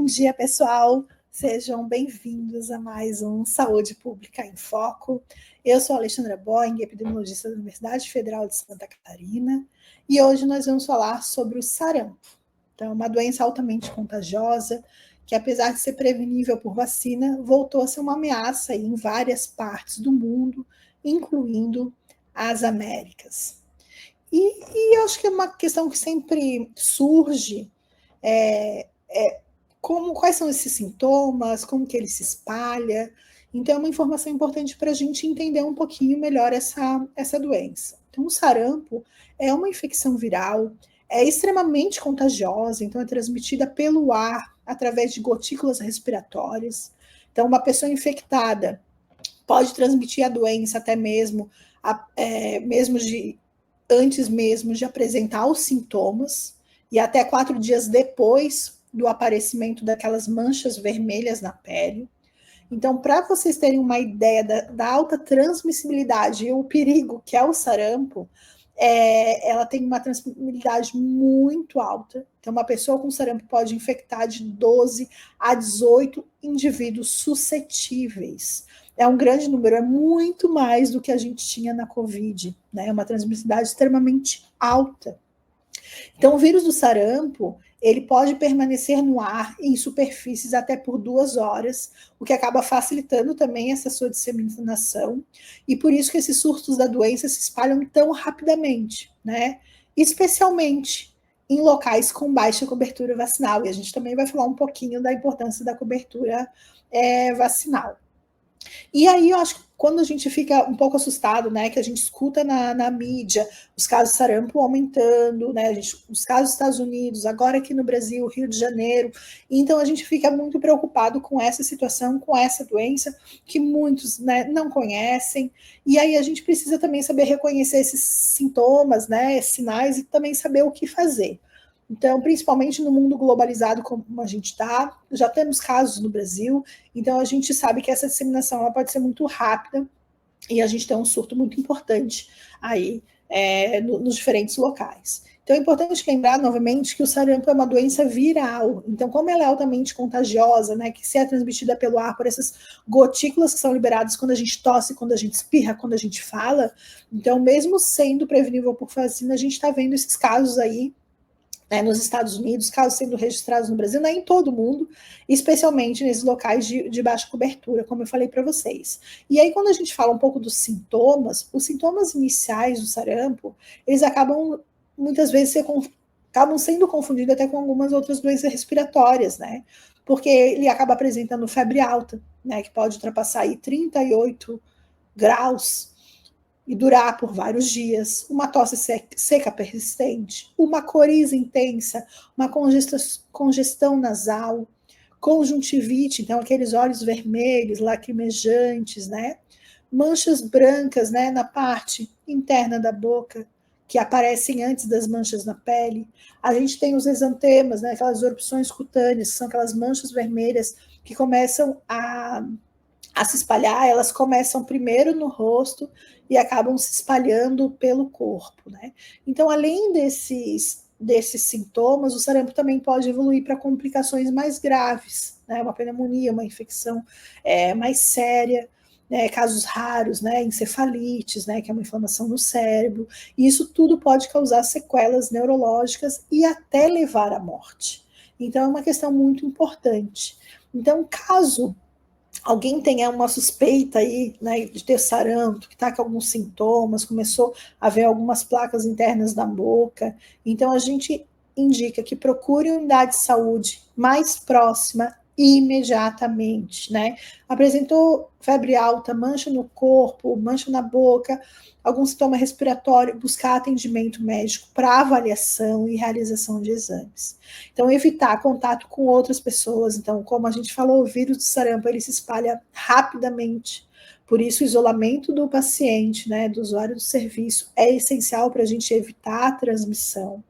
Bom dia, pessoal. Sejam bem-vindos a mais um Saúde Pública em Foco. Eu sou a Alexandra Boing, epidemiologista da Universidade Federal de Santa Catarina, e hoje nós vamos falar sobre o sarampo. Então, uma doença altamente contagiosa, que apesar de ser prevenível por vacina, voltou a ser uma ameaça em várias partes do mundo, incluindo as Américas. E eu acho que é uma questão que sempre surge, quais são esses sintomas, como que ele se espalha. Então, é uma informação importante para a gente entender um pouquinho melhor essa doença. Então, o sarampo é uma infecção viral, é extremamente contagiosa, então é transmitida pelo ar, através de gotículas respiratórias. Então, uma pessoa infectada pode transmitir a doença até mesmo, antes mesmo de apresentar os sintomas, e até 4 dias depois do aparecimento daquelas manchas vermelhas na pele. Então, para vocês terem uma ideia da alta transmissibilidade e o perigo que é o sarampo, ela tem uma transmissibilidade muito alta. Então, uma pessoa com sarampo pode infectar de 12 a 18 indivíduos suscetíveis. É um grande número, é muito mais do que a gente tinha na Covid, né? É uma transmissibilidade extremamente alta. Então, o vírus do sarampo, ele pode permanecer no ar em superfícies até por 2 horas, o que acaba facilitando também essa sua disseminação, e por isso que esses surtos da doença se espalham tão rapidamente, né? Especialmente em locais com baixa cobertura vacinal, e a gente também vai falar um pouquinho da importância da cobertura vacinal. E aí eu acho que quando a gente fica um pouco assustado, né, que a gente escuta na mídia os casos de sarampo aumentando, né, os casos dos Estados Unidos, agora aqui no Brasil, Rio de Janeiro, então a gente fica muito preocupado com essa situação, com essa doença, que muitos, né, não conhecem, e aí a gente precisa também saber reconhecer esses sintomas, né, sinais, e também saber o que fazer. Então, principalmente no mundo globalizado como a gente está, já temos casos no Brasil, então a gente sabe que essa disseminação ela pode ser muito rápida e a gente tem um surto muito importante aí nos diferentes locais. Então é importante lembrar novamente que o sarampo é uma doença viral, então como ela é altamente contagiosa, né, que se é transmitida pelo ar por essas gotículas que são liberadas quando a gente tosse, quando a gente espirra, quando a gente fala, então mesmo sendo prevenível por vacina, a gente está vendo esses casos aí, nos Estados Unidos, casos sendo registrados no Brasil, não é em todo mundo, especialmente nesses locais de baixa cobertura, como eu falei para vocês. E aí, quando a gente fala um pouco dos sintomas, os sintomas iniciais do sarampo, eles acabam, muitas vezes, acabam sendo confundidos até com algumas outras doenças respiratórias, né? Porque ele acaba apresentando febre alta, né? Que pode ultrapassar aí 38 graus, e durar por vários dias, uma tosse seca persistente, uma coriza intensa, uma congestão nasal, conjuntivite, então aqueles olhos vermelhos, lacrimejantes, né? Manchas brancas, né, na parte interna da boca, que aparecem antes das manchas na pele. A gente tem os exantemas, né, aquelas erupções cutâneas, que são aquelas manchas vermelhas que começam a se espalhar, elas começam primeiro no rosto e acabam se espalhando pelo corpo, né? Então, além desses sintomas, o sarampo também pode evoluir para complicações mais graves, né? Uma pneumonia, uma infecção mais séria, né? Casos raros, né? Encefalites, né? Que é uma inflamação no cérebro, e isso tudo pode causar sequelas neurológicas e até levar à morte. Então, é uma questão muito importante. Então, caso alguém tenha uma suspeita aí, né, de ter sarampo, que está com alguns sintomas, começou a ver algumas placas internas da boca, então a gente indica que procure uma unidade de saúde mais próxima imediatamente, né? Apresentou febre alta, mancha no corpo, mancha na boca, algum sintoma respiratório, buscar atendimento médico para avaliação e realização de exames. Então, evitar contato com outras pessoas. Então, como a gente falou, o vírus do sarampo, ele se espalha rapidamente. Por isso, o isolamento do paciente, né, do usuário do serviço, é essencial para a gente evitar a transmissão.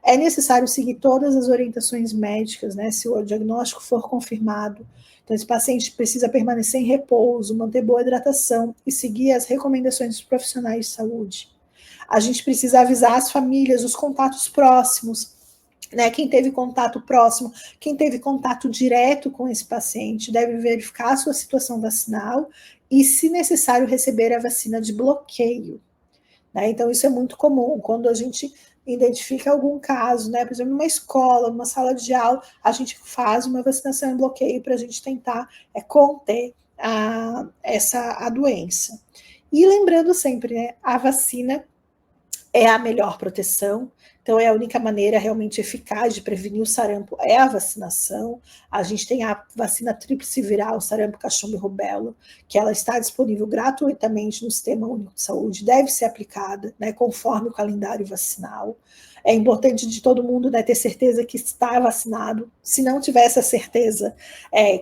É necessário seguir todas as orientações médicas, né, se o diagnóstico for confirmado. Então, esse paciente precisa permanecer em repouso, manter boa hidratação e seguir as recomendações dos profissionais de saúde. A gente precisa avisar as famílias, os contatos próximos, né, quem teve contato próximo, quem teve contato direto com esse paciente, deve verificar a sua situação vacinal e, se necessário, receber a vacina de bloqueio. Né? Então, isso é muito comum. Quando a gente identifica algum caso, né, por exemplo, numa escola, numa sala de aula, a gente faz uma vacinação em bloqueio para a gente tentar conter a doença. E lembrando sempre, né, a vacina é a melhor proteção, então é a única maneira realmente eficaz de prevenir o sarampo, é a vacinação. A gente tem a vacina tríplice viral, sarampo, cachumba e rubéola, que ela está disponível gratuitamente no Sistema Único de Saúde, deve ser aplicada, né, conforme o calendário vacinal. É importante de todo mundo, né, ter certeza que está vacinado. Se não tiver essa certeza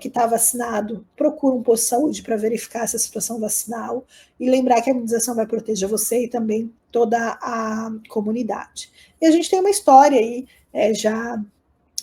que está vacinado, procura um posto de saúde para verificar essa situação vacinal e lembrar que a imunização vai proteger você e também toda a comunidade. E a gente tem uma história aí, já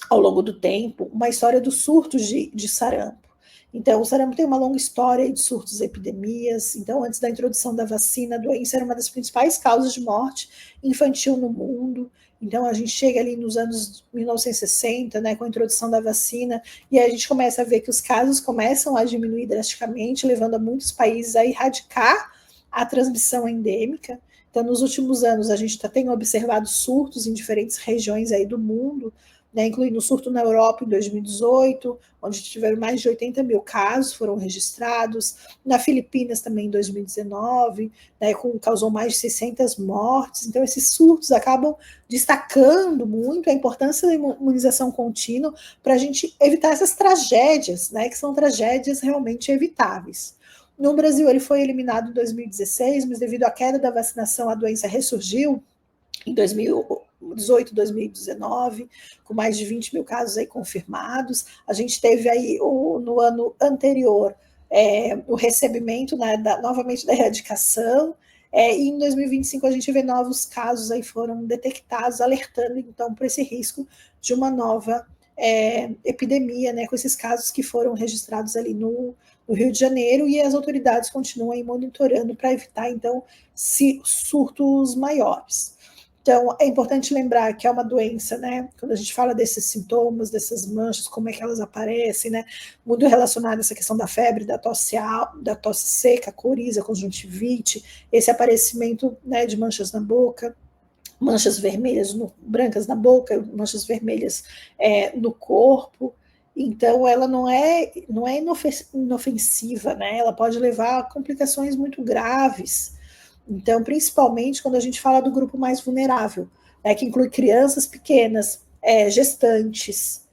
ao longo do tempo, uma história dos surtos de sarampo. Então, o sarampo tem uma longa história de surtos e epidemias. Então, antes da introdução da vacina, a doença era uma das principais causas de morte infantil no mundo. Então, a gente chega ali nos anos 1960, né, com a introdução da vacina, e aí a gente começa a ver que os casos começam a diminuir drasticamente, levando a muitos países a erradicar a transmissão endêmica. Então, nos últimos anos, a gente tem observado surtos em diferentes regiões aí do mundo, né, incluindo o surto na Europa em 2018, onde tiveram mais de 80 mil casos, foram registrados, na Filipinas também em 2019, né, causou mais de 600 mortes. Então, esses surtos acabam destacando muito a importância da imunização contínua para a gente evitar essas tragédias, né, que são tragédias realmente evitáveis. No Brasil, ele foi eliminado em 2016, mas devido à queda da vacinação, a doença ressurgiu em 2018, 2019, com mais de 20 mil casos aí confirmados. A gente teve aí, no ano anterior, o recebimento, né, novamente da erradicação, e em 2025 a gente vê novos casos aí foram detectados, alertando então para esse risco de uma nova epidemia, né, com esses casos que foram registrados ali no Rio de Janeiro, e as autoridades continuam aí monitorando para evitar, então, surtos maiores. Então, é importante lembrar que é uma doença, né? Quando a gente fala desses sintomas, dessas manchas, como é que elas aparecem, né? Muito relacionado a essa questão da febre, da tosse seca, coriza, conjuntivite, esse aparecimento, né, de manchas na boca, manchas vermelhas, brancas na boca, manchas vermelhas no corpo. Então, ela não é inofensiva, né? Ela pode levar a complicações muito graves. Então, principalmente quando a gente fala do grupo mais vulnerável, né, que inclui crianças pequenas, gestantes,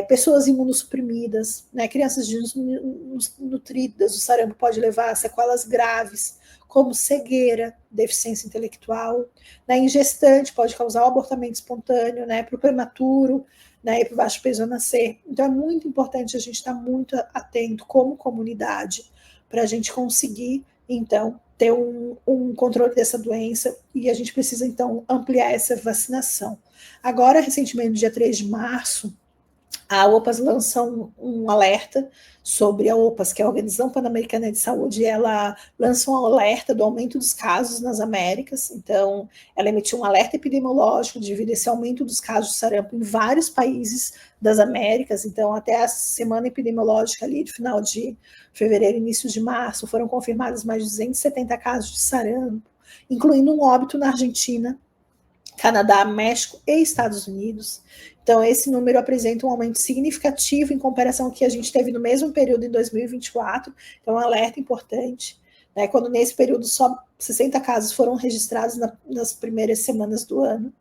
pessoas imunossuprimidas, né, crianças desnutridas. O sarampo pode levar a sequelas graves, como cegueira, deficiência intelectual. Né, em gestante, pode causar um abortamento espontâneo, né, para o prematuro, né, e para o baixo peso a nascer. Então, é muito importante a gente estar muito atento como comunidade para a gente conseguir, então, ter um controle dessa doença, e a gente precisa, então, ampliar essa vacinação. Agora, recentemente, no dia 3 de março, a OPAS lança um alerta sobre a OPAS, que é a Organização Pan-Americana de Saúde. Ela lança um alerta do aumento dos casos nas Américas. Então, ela emitiu um alerta epidemiológico devido a esse aumento dos casos de sarampo em vários países das Américas. Então, até a semana epidemiológica ali, de final de fevereiro, início de março, foram confirmados mais de 270 casos de sarampo, incluindo um óbito na Argentina, Canadá, México e Estados Unidos. Então, esse número apresenta um aumento significativo em comparação ao que a gente teve no mesmo período em 2024. Então, é um alerta importante, né, quando nesse período só 60 casos foram registrados nas primeiras semanas do ano.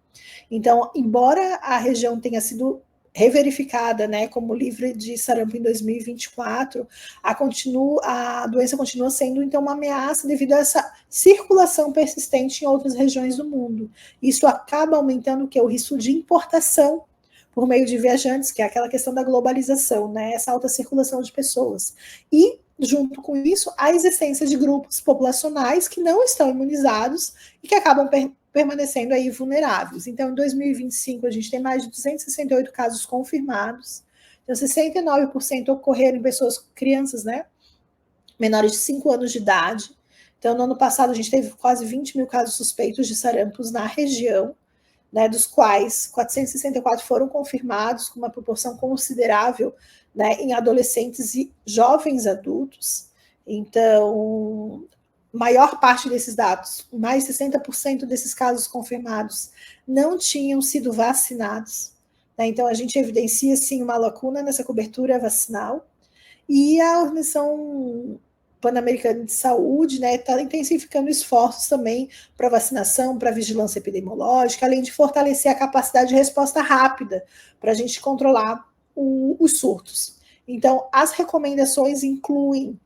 Então, embora a região tenha sido reverificada, né, como livre de sarampo em 2024, a doença continua sendo, então, uma ameaça devido a essa circulação persistente em outras regiões do mundo. Isso acaba aumentando o risco de importação por meio de viajantes, que é aquela questão da globalização, né, essa alta circulação de pessoas. E, junto com isso, a existência de grupos populacionais que não estão imunizados e que acabam permanecendo aí vulneráveis. Então, em 2025, a gente tem mais de 268 casos confirmados. Então, 69% ocorreram em crianças, né, menores de 5 anos de idade. Então, no ano passado, a gente teve quase 20 mil casos suspeitos de sarampos na região. né, dos quais 464 foram confirmados, com uma proporção considerável, né, em adolescentes e jovens adultos. Então, maior parte desses dados, mais de 60% desses casos confirmados, não tinham sido vacinados. Né? Então, a gente evidencia, sim, uma lacuna nessa cobertura vacinal. E a Organização Pan-Americana de Saúde está, né, intensificando esforços também para vacinação, para vigilância epidemiológica, além de fortalecer a capacidade de resposta rápida para a gente controlar os surtos. Então, as recomendações incluem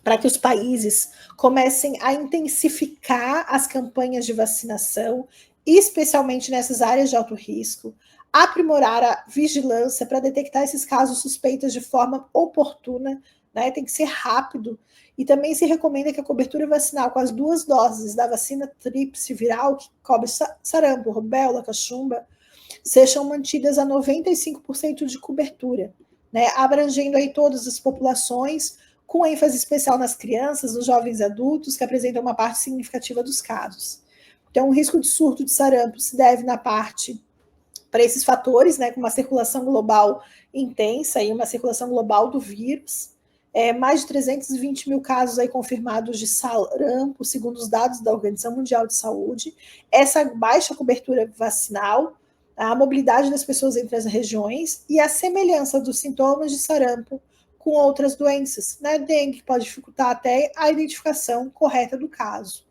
para que os países comecem a intensificar as campanhas de vacinação, especialmente nessas áreas de alto risco, aprimorar a vigilância para detectar esses casos suspeitos de forma oportuna, né? Tem que ser rápido. E também se recomenda que a cobertura vacinal com as 2 doses da vacina tríplice viral, que cobre sarampo, rubéola, cachumba, sejam mantidas a 95% de cobertura, né? Abrangendo aí todas as populações, com ênfase especial nas crianças, nos jovens adultos, que apresentam uma parte significativa dos casos. Então, o risco de surto de sarampo se deve, na parte, para esses fatores, né, com uma circulação global intensa e uma circulação global do vírus. Mais de 320 mil casos aí confirmados de sarampo, segundo os dados da Organização Mundial de Saúde. Essa baixa cobertura vacinal, a mobilidade das pessoas entre as regiões e a semelhança dos sintomas de sarampo com outras doenças, né? Dengue pode dificultar até a identificação correta do caso.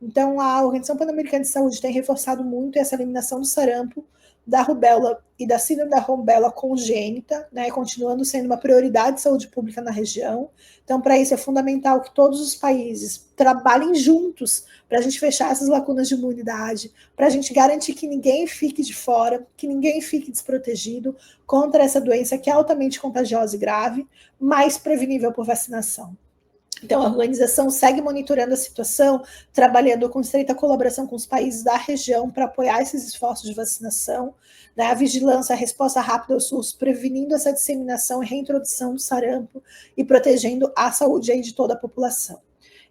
Então, a Organização Pan-Americana de Saúde tem reforçado muito essa eliminação do sarampo, da rubéola e da síndrome da rubéola congênita, né, continuando sendo uma prioridade de saúde pública na região. Então, para isso é fundamental que todos os países trabalhem juntos para a gente fechar essas lacunas de imunidade, para a gente garantir que ninguém fique de fora, que ninguém fique desprotegido contra essa doença que é altamente contagiosa e grave, mas prevenível por vacinação. Então, a organização segue monitorando a situação, trabalhando com estreita colaboração com os países da região para apoiar esses esforços de vacinação, né, a vigilância, a resposta rápida aos surtos, prevenindo essa disseminação e reintrodução do sarampo e protegendo a saúde aí de toda a população.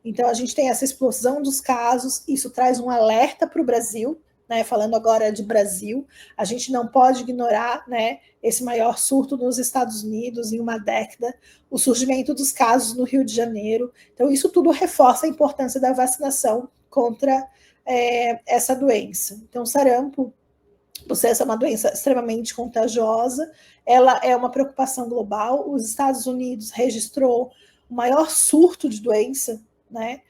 Então, a gente tem essa explosão dos casos, isso traz um alerta para o Brasil, né, falando agora de Brasil, a gente não pode ignorar, né, esse maior surto nos Estados Unidos em uma década, o surgimento dos casos no Rio de Janeiro. Então, isso tudo reforça a importância da vacinação contra essa doença. Então, sarampo, por ser uma doença extremamente contagiosa, ela é uma preocupação global. Os Estados Unidos registrou o maior surto de doença, né,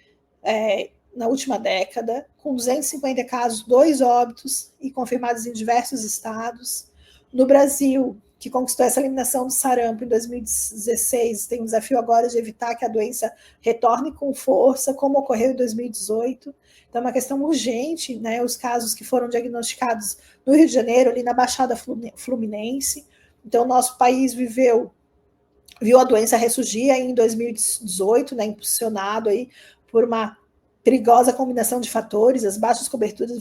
na última década, com 250 casos, 2 óbitos e confirmados em diversos estados. No Brasil, que conquistou essa eliminação do sarampo em 2016, tem um desafio agora de evitar que a doença retorne com força, como ocorreu em 2018. Então, é uma questão urgente, né? Os casos que foram diagnosticados no Rio de Janeiro, ali na Baixada Fluminense. Então, nosso país viu a doença ressurgir aí em 2018, né? Impulsionado aí por uma perigosa combinação de fatores, as baixas coberturas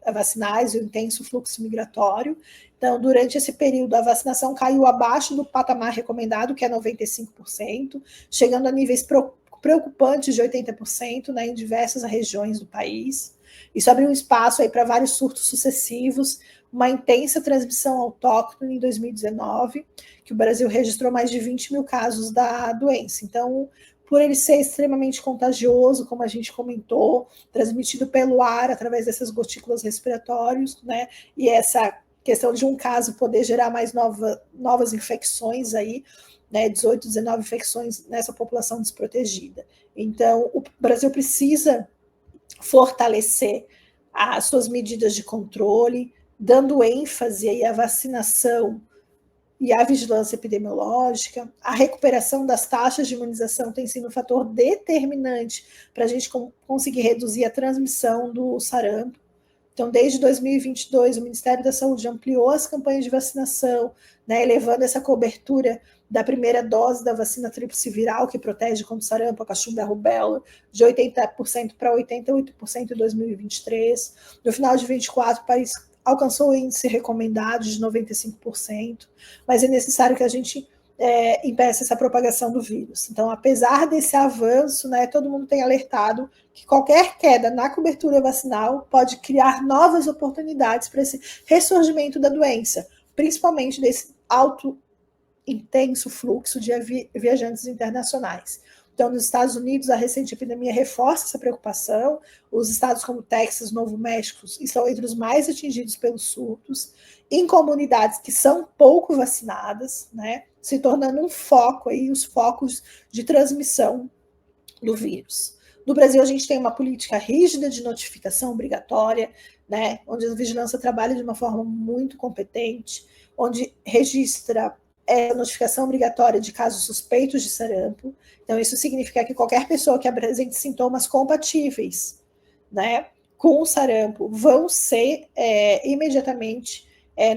vacinais e o intenso fluxo migratório. Então, durante esse período, a vacinação caiu abaixo do patamar recomendado, que é 95%, chegando a níveis preocupantes de 80%, né, em diversas regiões do país. Isso abriu um espaço aí para vários surtos sucessivos, uma intensa transmissão autóctone em 2019, que o Brasil registrou mais de 20 mil casos da doença. Então, por ele ser extremamente contagioso, como a gente comentou, transmitido pelo ar, através dessas gotículas respiratórias, né, e essa questão de um caso poder gerar mais novas infecções aí, né, 18, 19 infecções nessa população desprotegida. Então, o Brasil precisa fortalecer as suas medidas de controle, dando ênfase aí à vacinação e a vigilância epidemiológica. A recuperação das taxas de imunização tem sido um fator determinante para a gente conseguir reduzir a transmissão do sarampo. Então, desde 2022, o Ministério da Saúde ampliou as campanhas de vacinação, né, elevando essa cobertura da primeira dose da vacina tríplice viral, que protege contra o sarampo, a cachumba e a rubéola, de 80% para 88% em 2023. No final de 2024, o país alcançou o índice recomendado de 95%, mas é necessário que a gente impeça essa propagação do vírus. Então, apesar desse avanço, né, todo mundo tem alertado que qualquer queda na cobertura vacinal pode criar novas oportunidades para esse ressurgimento da doença, principalmente desse alto, intenso fluxo de viajantes internacionais. Então, nos Estados Unidos, a recente epidemia reforça essa preocupação. Os estados como Texas, Novo México estão entre os mais atingidos pelos surtos, em comunidades que são pouco vacinadas, né, se tornando um foco aí, os focos de transmissão do vírus. No Brasil, a gente tem uma política rígida de notificação obrigatória, né, onde a vigilância trabalha de uma forma muito competente, onde registra a notificação obrigatória de casos suspeitos de sarampo. Então, isso significa que qualquer pessoa que apresente sintomas compatíveis, né, com o sarampo vão ser imediatamente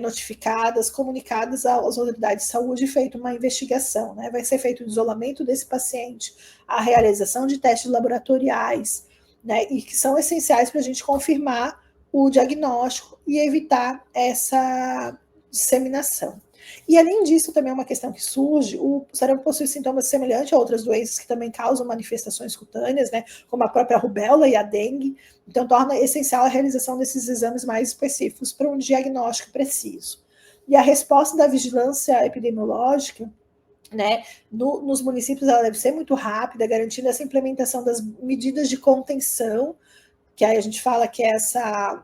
notificadas, comunicadas às autoridades de saúde e feita uma investigação. Né? Vai ser feito o isolamento desse paciente, a realização de testes laboratoriais, né, e que são essenciais para a gente confirmar o diagnóstico e evitar essa disseminação. E além disso, também é uma questão que surge, o sarampo possui sintomas semelhantes a outras doenças que também causam manifestações cutâneas, né, como a própria rubéola e a dengue, então torna essencial a realização desses exames mais específicos para um diagnóstico preciso. E a resposta da vigilância epidemiológica, né, nos municípios, ela deve ser muito rápida, garantindo essa implementação das medidas de contenção, que aí a gente fala que é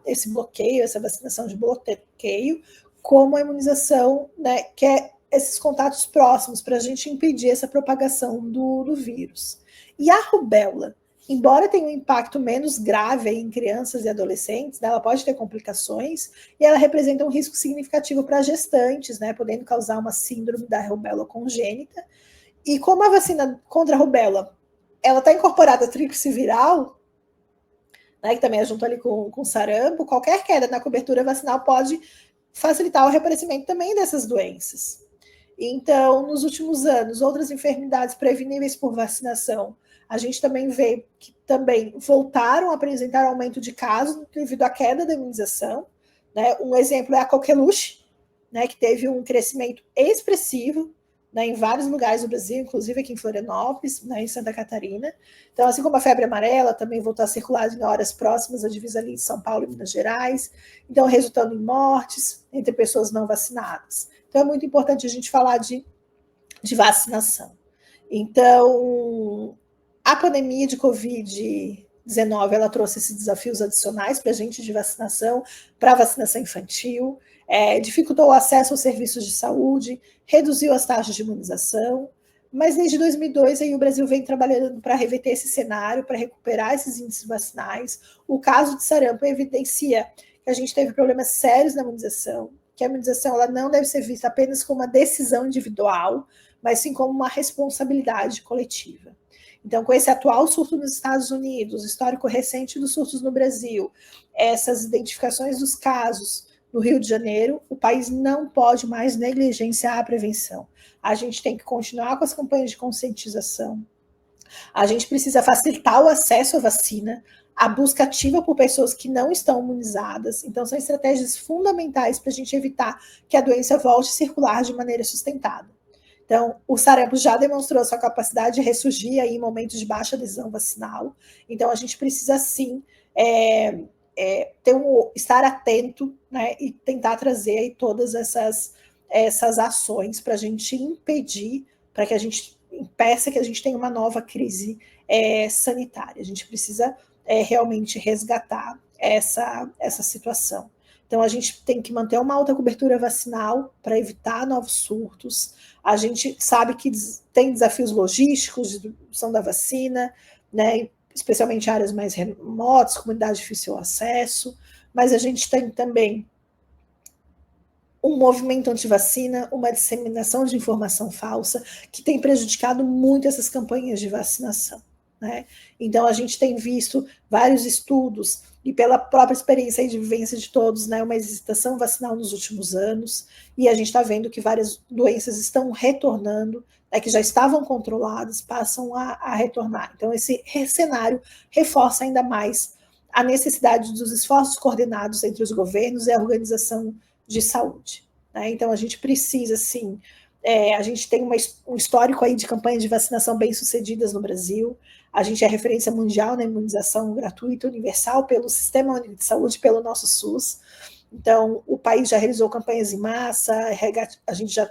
esse bloqueio, essa vacinação de bloqueio, como a imunização, né, que é esses contatos próximos para a gente impedir essa propagação do vírus. E a rubéola, embora tenha um impacto menos grave em crianças e adolescentes, né, ela pode ter complicações e ela representa um risco significativo para gestantes, né, podendo causar uma síndrome da rubéola congênita. E como a vacina contra a rubéola, ela está incorporada à tríplice viral, né, que também é junto ali com sarampo, qualquer queda na cobertura vacinal pode facilitar o reaparecimento também dessas doenças. Então, nos últimos anos, outras enfermidades preveníveis por vacinação, a gente também vê que também voltaram a apresentar aumento de casos devido à queda da imunização. Né? Um exemplo é a coqueluche, né, que teve um crescimento expressivo, né, em vários lugares do Brasil, inclusive aqui em Florianópolis, né, em Santa Catarina. Então, assim como a febre amarela também voltou a circular em horas próximas à divisa ali de São Paulo e Minas Gerais, então resultando em mortes entre pessoas não vacinadas. Então, é muito importante a gente falar de vacinação. Então, a pandemia de Covid-19, ela trouxe esses desafios adicionais para a gente de vacinação, para a vacinação infantil, dificultou o acesso aos serviços de saúde, reduziu as taxas de imunização, mas desde 2002 aí o Brasil vem trabalhando para reverter esse cenário, para recuperar esses índices vacinais. O caso de sarampo evidencia que a gente teve problemas sérios na imunização, que a imunização ela não deve ser vista apenas como uma decisão individual, mas sim como uma responsabilidade coletiva. Então, com esse atual surto nos Estados Unidos, histórico recente dos surtos no Brasil, essas identificações dos casos no Rio de Janeiro, o país não pode mais negligenciar a prevenção. A gente tem que continuar com as campanhas de conscientização. A gente precisa facilitar o acesso à vacina, a busca ativa por pessoas que não estão imunizadas. Então, são estratégias fundamentais para a gente evitar que a doença volte a circular de maneira sustentada. Então, o sarampo já demonstrou sua capacidade de ressurgir aí em momentos de baixa adesão vacinal. Então, a gente precisa, sim, estar atento, né, e tentar trazer aí todas essas ações para a gente impedir, para que a gente impeça que a gente tenha uma nova crise sanitária. A gente precisa realmente resgatar essa situação. Então, a gente tem que manter uma alta cobertura vacinal para evitar novos surtos. A gente sabe que tem desafios logísticos de distribuição da vacina, né, especialmente em áreas mais remotas, comunidade de difícil acesso, mas a gente tem também um movimento anti-vacina, uma disseminação de informação falsa, que tem prejudicado muito essas campanhas de vacinação. Né? Então, a gente tem visto vários estudos, e pela própria experiência e de vivência de todos, né, uma hesitação vacinal nos últimos anos, e a gente está vendo que várias doenças estão retornando, né, que já estavam controladas, passam a retornar. Então, esse cenário reforça ainda mais a necessidade dos esforços coordenados entre os governos e a organização de saúde. Né? Então, a gente precisa, sim, A gente tem um histórico aí de campanhas de vacinação bem-sucedidas no Brasil. A gente é referência mundial na imunização gratuita, universal, pelo Sistema Único de Saúde, pelo nosso SUS. Então, o país já realizou campanhas em massa, a gente já,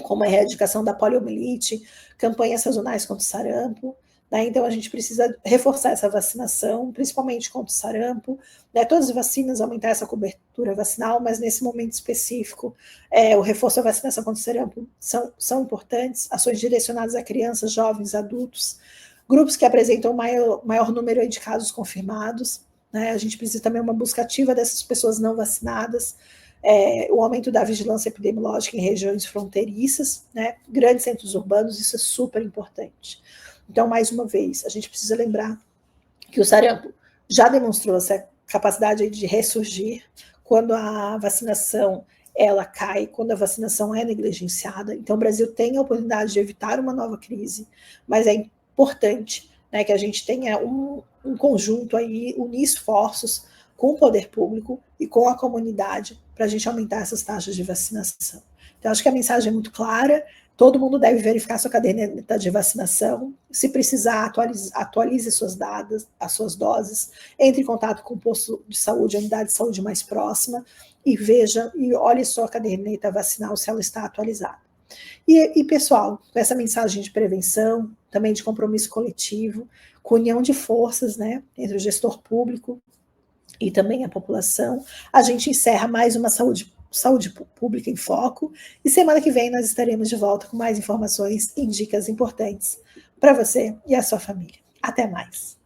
como a erradicação da poliomielite, campanhas sazonais contra o sarampo. Né? Então, a gente precisa reforçar essa vacinação, principalmente contra o sarampo. Né? Todas as vacinas, aumentar essa cobertura vacinal, mas nesse momento específico, o reforço da vacinação contra o sarampo são importantes. Ações direcionadas a crianças, jovens, adultos, grupos que apresentam maior número de casos confirmados. Né? A gente precisa também uma busca ativa dessas pessoas não vacinadas, o aumento da vigilância epidemiológica em regiões fronteiriças, né? Grandes centros urbanos, isso é super importante. Então, mais uma vez, a gente precisa lembrar que o sarampo já demonstrou essa capacidade de ressurgir quando a vacinação ela cai, quando a vacinação é negligenciada. Então, o Brasil tem a oportunidade de evitar uma nova crise, mas é importante, né, que a gente tenha um conjunto aí, unir esforços com o poder público e com a comunidade para a gente aumentar essas taxas de vacinação. Então, acho que a mensagem é muito clara. Todo mundo deve verificar sua caderneta de vacinação. Se precisar, atualize as suas doses. Entre em contato com o posto de saúde, a unidade de saúde mais próxima e veja e olhe sua caderneta vacinal se ela está atualizada. E pessoal, com essa mensagem de prevenção, também de compromisso coletivo, com união de forças, né, entre o gestor público e também a população, a gente encerra mais uma Saúde Pública em Foco, e semana que vem nós estaremos de volta com mais informações e dicas importantes para você e a sua família. Até mais!